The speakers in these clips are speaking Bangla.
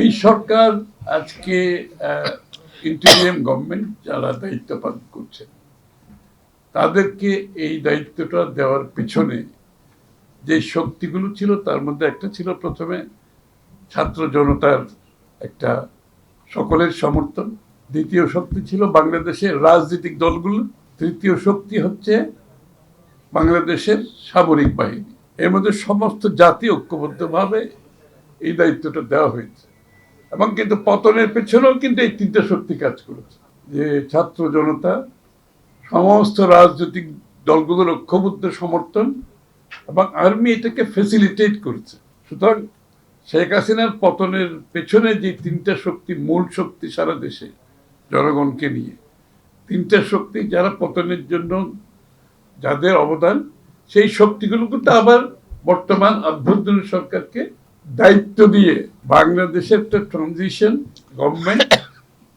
এই সরকার আজকে ইন্টিরিয়াম গভর্নমেন্ট যারা দায়িত্ব পালন করছে তাদেরকে এই দায়িত্বটা দেওয়ার পিছনে যে শক্তিগুলো ছিল তার মধ্যে একটা ছিল প্রথমে ছাত্র জনতার একটা সকলের সমর্থন, দ্বিতীয় শক্তি ছিল বাংলাদেশের রাজনৈতিক দলগুলো, তৃতীয় শক্তি হচ্ছে বাংলাদেশের সামরিক বাহিনী। এর মধ্যে সমস্ত জাতি ঐক্যবদ্ধভাবে এই দায়িত্বটা দেওয়া হয়েছে এবং কিন্তু পতনের পেছনেও কিন্তু এই তিনটা শক্তি কাজ করেছে, যে ছাত্র জনতা, সমস্ত রাজনৈতিক দলগুলোর ঐক্যবদ্ধ সমর্থন এবং আর্মি এটাকে ফেসিলিটেট করেছে। সুতরাং শেখ হাসিনার পতনের পেছনে যে তিনটা শক্তি, মূল শক্তি সারা দেশে জনগণকে নিয়ে, তিনটা শক্তি যারা পতনের জন্য যাদের অবদান, সেই শক্তিগুলো কিন্তু আবার বর্তমান অভ্যন্তরীণ সরকারকে দায়িত্ব দিয়ে বাংলাদেশের একটা ট্রানজিশন গভর্নমেন্ট,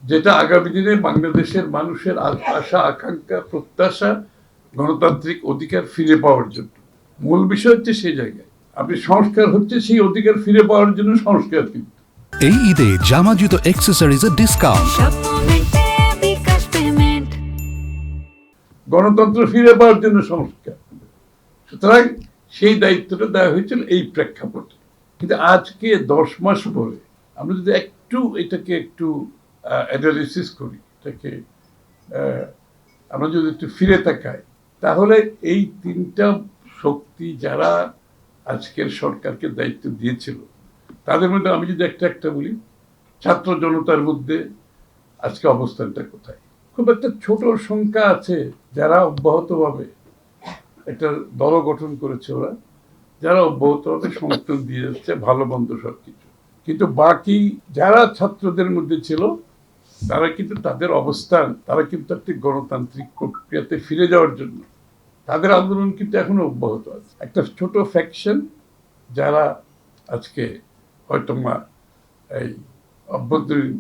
যেটা আগামী দিনে বাংলাদেশের মানুষের আশা আকাঙ্ক্ষা প্রত্যাশা গণতান্ত্রিক অধিকার ফিরে পাওয়ার জন্য। মূল বিষয় হচ্ছে সেই জায়গায় আপনি সংস্কার হচ্ছে সেই অধিকার ফিরে পাওয়ার জন্য সংস্কার। কিন্তু এই ঈদে জামা জুতো অ্যাক্সেসরিজের ডিসকাউন্ট, গণতন্ত্র ফিরে পাওয়ার জন্য সংস্কার। সুতরাং সেই দায়িত্বটা দেওয়া হয়েছিল এই প্রেক্ষাপটে। কিন্তু আজকে 10 মাস পরে আমরা যদি এটাকে একটু অ্যানালিসিস করি, এটাকে আমরা যদি একটু ফিরে তাকাই, তাহলে এই তিনটা শক্তি যারা আজকের সরকারকে দায়িত্ব দিয়েছিল তাদের মধ্যে আমি যদি একটা বলি, ছাত্র জনতার মধ্যে আজকে অবস্থানটা কোথায়? খুব একটা ছোট সংখ্যা আছে যারা অব্যাহতভাবে একটা দল গঠন করেছে, ওরা যারা অব্যাহতভাবে সমর্থন দিয়ে যাচ্ছে ভালো মন্দ সবকিছু। কিন্তু বাকি যারা ছাত্রদের মধ্যে ছিল তারা কিন্তু তাদের অবস্থান, তারা কিন্তু একটি গণতান্ত্রিক প্রক্রিয়াতে ফিরে যাওয়ার জন্য তাদের আন্দোলন কিন্তু এখনো অব্যাহত আছে। একটা ছোট ফ্যাকশন যারা আজকে হয়তো এই অভ্যন্তরীণ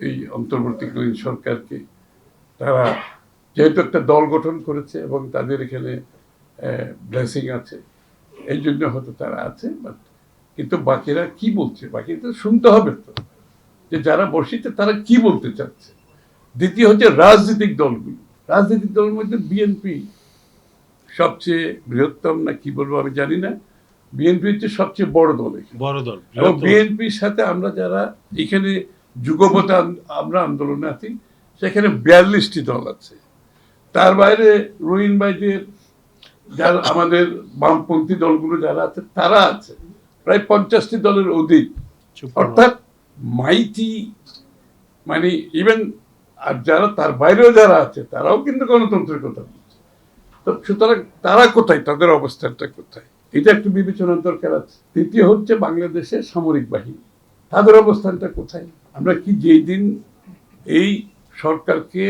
এই অন্তর্বর্তীকালীন সরকারকে তারা যেহেতু একটা দল গঠন করেছে এবং তাদের এখানে ব্লেসিং আছে, এই জন্য হয়তো তারা আছে। বাট কিন্তু বাকিরা কি বলছে, বাকি তো শুনতে হবে তো, যে যারা বসিতে তারা কি বলতে চাচ্ছে। দ্বিতীয় হচ্ছে রাজনৈতিক দলগুলো। রাজনৈতিক দলের মধ্যে বিএনপি সবচেয়ে বৃহত্তম, না কি বলবো আমি জানি না, বিএনপি হচ্ছে সবচেয়ে বড় দল। এবং বিএনপির সাথে আমরা যারা এখানে যুগপথ আমরা আন্দোলনে আছি, সেখানে 42টি দল আছে। তার বাইরে রহিন ভাইদের যারা আমাদের বামপন্থী দলগুলো যারা আছে তারা আছে প্রায় 50টি দলের অধিক। অর্থাৎ মাইটি, মানে ইভেন আর যারা তার বাইরেও যারা আছে তারাও কিন্তু গণতন্ত্রের কথা বলছে। তো সুতরাং তারা কোথায়, তাদের অবস্থানটা কোথায়, এটা একটু বিবেচনার দরকার আছে। তৃতীয় হচ্ছে বাংলাদেশের সামরিক বাহিনী, তাদের অবস্থানটা কোথায়? আমরা কি যেই দিন এই সরকারকে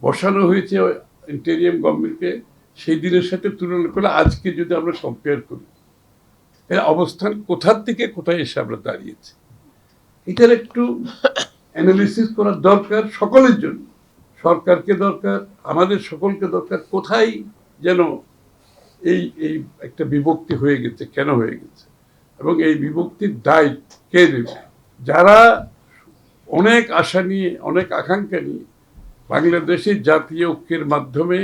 বসানো হয়েছে ইন্টেরিয়াম গভর্নমেন্টকে, সেই দিনের সাথে তুলনা করে আজকে যদি আমরা কম্পেয়ার করি, এর অবস্থান কোথার থেকে কোথায় এসে আমরা দাঁড়িয়েছি, এটার একটু অ্যানালিসিস করার দরকার সকলের জন্য। সরকারকে দরকার, আমাদের সকলকে দরকার, কোথায় যেন এই এই একটা বিভক্তি হয়ে গেছে, কেন হয়ে গেছে, এবং এই বিভক্তির দায় কে নেবে? যারা অনেক আশা নিয়ে, অনেক আকাঙ্ক্ষা নিয়ে বাংলাদেশের জাতীয় ঐক্যের মাধ্যমে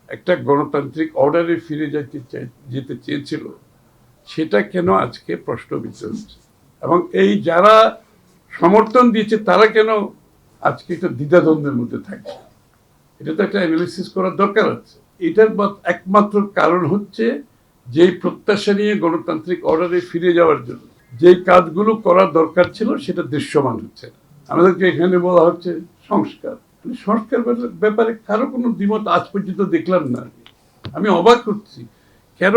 একটা গণতান্ত্রিক অর্ডারে ফিরে যেতে চেয়েছিল, সেটা কেন আজকে প্রশ্নবিদ্ধ হচ্ছে? এবং এই যারা সমর্থন দিয়েছে তারা কেন আজকে একটা দ্বিধাদ্বন্দ্বের মধ্যে থাকছে? এটা তো একটা অ্যানালিসিস করার দরকার আছে। এটার একমাত্র কারণ হচ্ছে যেই প্রত্যাশা নিয়ে গণতান্ত্রিক অর্ডারে ফিরে যাওয়ার জন্য যেই কাজগুলো করার দরকার ছিল সেটা দৃশ্যমান হচ্ছে না। আমাদেরকে এখানে বলা হচ্ছে সংস্কার। সংস্কার ব্যাপারে কারো কোনো দ্বিমত আজ পর্যন্ত দেখলাম না। আমি অবাক করছি কেন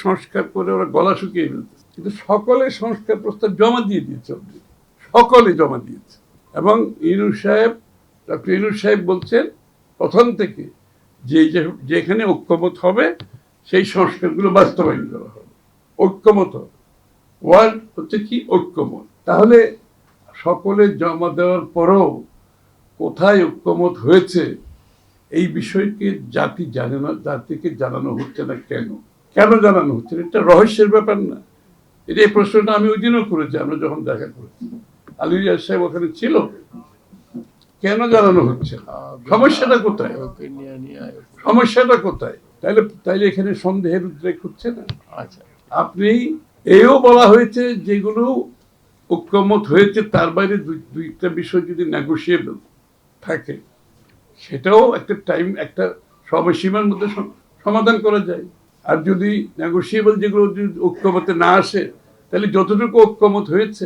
সংস্কার করে ওরা গলা শুকিয়ে ফেলছে। কিন্তু সকলে সংস্কার প্রস্তাব জমা দিয়ে দিয়েছে, সকলে জমা দিয়েছে। এবং ডক্টর ইউনূস সাহেব বলছেন প্রথম থেকে যে যেখানে ঐক্যমত হবে সেই সংস্কারগুলো বাস্তবায়ন করা হবে। ঐক্যমত ওয়ার্ড হচ্ছে কি? ঐক্যমত। তাহলে সকলে জমা দেওয়ার পরেও কোথায় ঐক্যমত হয়েছে এই বিষয়কে জাতি জানে না, জাতিকে জানানো হচ্ছে না। কেন জানানো হচ্ছে? এটা রহস্যের ব্যাপার না? এটা এই প্রশ্নটা আমি ওই দিনও করেছি, আমরা যখন দেখা করেছি। আলী রিয়াজ সাহেব ওখানে ছিল, কেন জানানো হচ্ছে না? সমস্যাটা কোথায়? সমস্যাটা কোথায়? তাইলে এখানে সন্দেহের উদ্রেক হচ্ছে না? আচ্ছা, আপনি এও বলা হয়েছে যেগুলো ঐক্যমত হয়েছে তার বাইরে দুইটা বিষয় যদি নেগোশিয়েবল থাকে, সেটাও একটা টাইম, একটা সময়সীমার মধ্যে সমাধান করা যায়। আর যদি নেগোশিয়েবল যেগুলো যদি ঐক্যমতে না আসে, তাহলে যতটুকু ঐক্যমত হয়েছে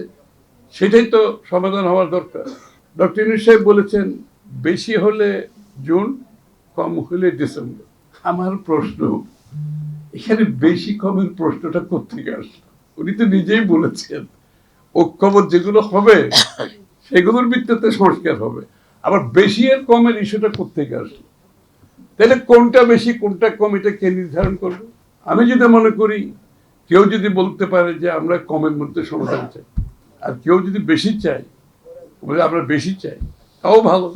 সেটাই তো সমাধান হওয়ার দরকার। ডক্টর ইউনূস সাহেব বলেছেন বেশি হলে জুন, কম হলে ডিসেম্বর। আমার প্রশ্ন, এখানে বেশি কমের প্রশ্নটা কোত্থেকে আসলো? উনি তো নিজেই বলেছেন ঐক্যমত যেগুলো হবে সেগুলোর ভিত্তিতে সংস্কার হবে, আবার বেশি আর কমের ইস্যুটা কোত্থেকে আসলো? তাহলে কোনটা বেশি কোনটা কম এটা কে নির্ধারণ করবে? আমি যদি মনে করি, কেউ যদি বলতে পারে যে আমরা কমের মধ্যে সমাধান চাই, আর কেউ যদি বেশি চাই, বলে আমরা বেশি চাই, তাও ভালো।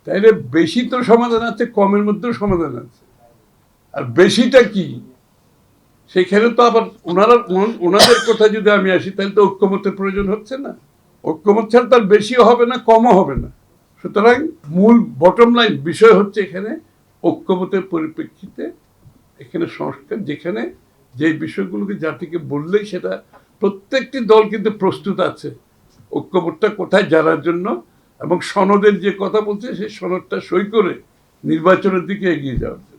তাইলে বেশি তো সমাধান আছে, কমের মধ্যেও সমাধান আছে। আর বেশিটা কি, সেখানে তো আবার ওনাদের কথা যদি আমি আসি, তাহলে তো ঐক্যমতের প্রয়োজন হচ্ছে না। ঐক্যমত ছাড়া তার বেশিও হবে না, কমও হবে না। সুতরাং মূল বটম লাইন বিষয় হচ্ছে এখানে ঐক্যমতের পরিপ্রেক্ষিতে এখানে সংস্কার, যেখানে যে বিষয়গুলোকে জাতিকে বললেই সেটা প্রত্যেকটি দল কিন্তু প্রস্তুত আছে ঐক্যমতটা কোথায় জানার জন্য, এবং সনদের যে কথা বলছে সেই সনদটা সই করে নির্বাচনের দিকে এগিয়ে যাওয়ার জন্য।